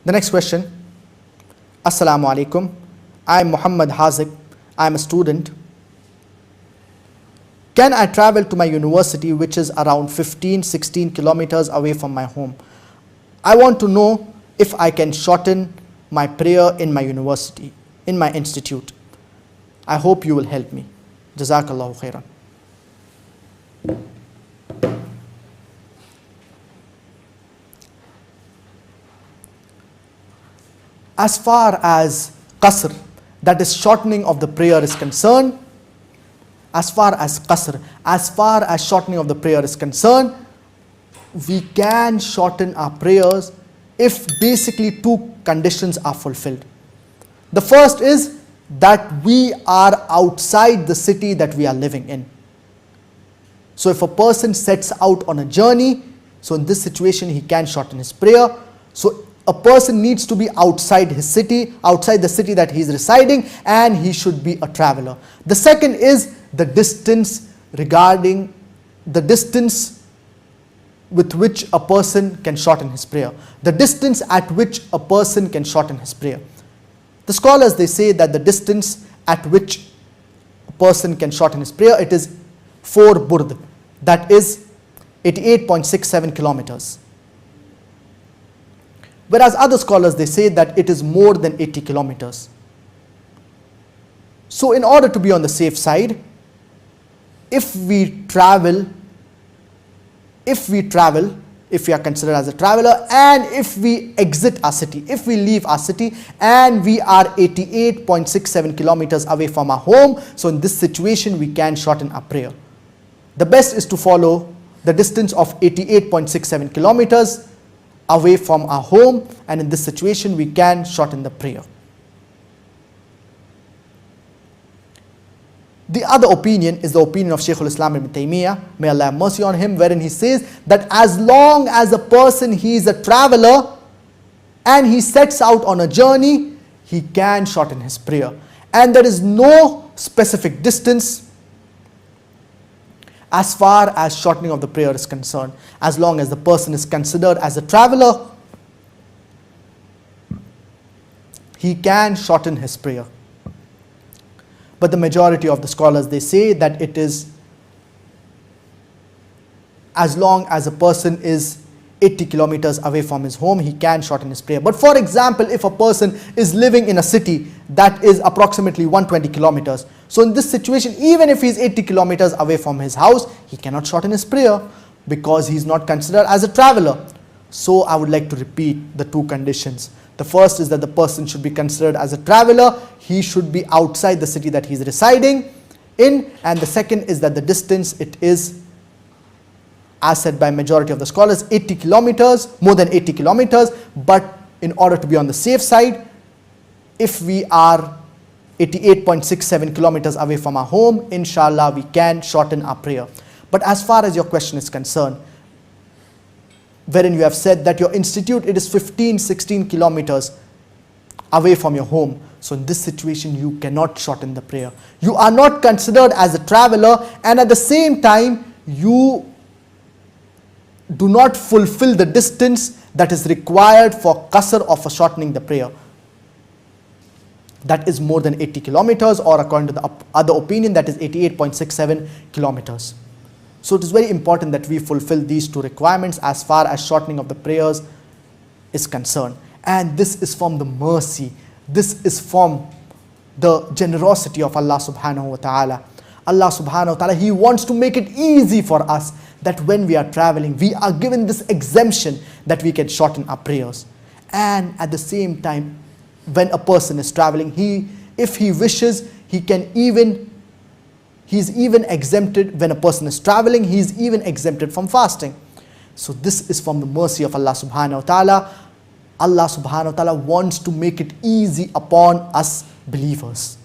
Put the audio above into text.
The next question. Assalamu alaikum. I am Muhammad Hazik. I am a student. Can I travel to my university, which is around 15-16 kilometers away from my home? I want to know if I can shorten my prayer in my university, in my institute. I hope you will help me. Jazakallahu khairan. As far as qasr, that is shortening of the prayer, is concerned, as far as shortening of the prayer is concerned, we can shorten our prayers if basically two conditions are fulfilled. The first is that we are outside the city that we are living in. So if a person sets out on a journey, so in this situation he can shorten his prayer. So a person needs to be outside his city, outside the city that he is residing, and he should be a traveler. The second is the distance, regarding the distance with which a person can shorten his prayer. The distance at which a person can shorten his prayer. The scholars, they say that the distance at which a person can shorten his prayer, it is 4 burd, that is 88.67 kilometers. Whereas other scholars, they say that it is more than 80 kilometers. So in order to be on the safe side, if we are considered as a traveler, and if we exit our city, if we leave our city and we are 88.67 kilometers away from our home, so in this situation we can shorten our prayer. The best is to follow the distance of 88.67 kilometers away from our home, and in this situation we can shorten the prayer. The other opinion is the opinion of Shaykh al-Islam ibn Taymiyyah, may Allah have mercy on him, wherein he says that as long as a person, he is a traveler and he sets out on a journey, he can shorten his prayer. And there is no specific distance as far as shortening of the prayer is concerned. As long as the person is considered as a traveler, he can shorten his prayer. But the majority of the scholars, they say that it is as long as a person is 80 kilometers away from his home, he can shorten his prayer. But for example, if a person is living in a city that is approximately 120 kilometers, so in this situation, even if he is 80 kilometers away from his house, he cannot shorten his prayer because he is not considered as a traveler. So I would like to repeat the two conditions. The first is that the person should be considered as a traveler, he should be outside the city that he is residing in, and the second is that the distance, it is, as said by majority of the scholars, 80 kilometers, more than 80 kilometers, but in order to be on the safe side, if we are 88.67 kilometers away from our home, inshallah we can shorten our prayer. But as far as your question is concerned, wherein you have said that your institute, it is 15-16 kilometers away from your home. So in this situation, you cannot shorten the prayer. You are not considered as a traveler, and at the same time, you do not fulfill the distance that is required for qasr of shortening the prayer. That is more than 80 kilometers, or according to the other opinion, that is 88.67 kilometers. So it is very important that we fulfill these two requirements as far as shortening of the prayers is concerned. And this is from the mercy, this is from the generosity of Allah subhanahu wa ta'ala. Allah subhanahu wa ta'ala, He wants to make it easy for us, that when we are traveling, we are given this exemption that we can shorten our prayers. And at the same time, when a person is traveling, if he wishes, he's even exempted. When a person is traveling, he is even exempted from fasting. So this is from the mercy of Allah subhanahu wa ta'ala. Allah subhanahu wa ta'ala wants to make it easy upon us believers.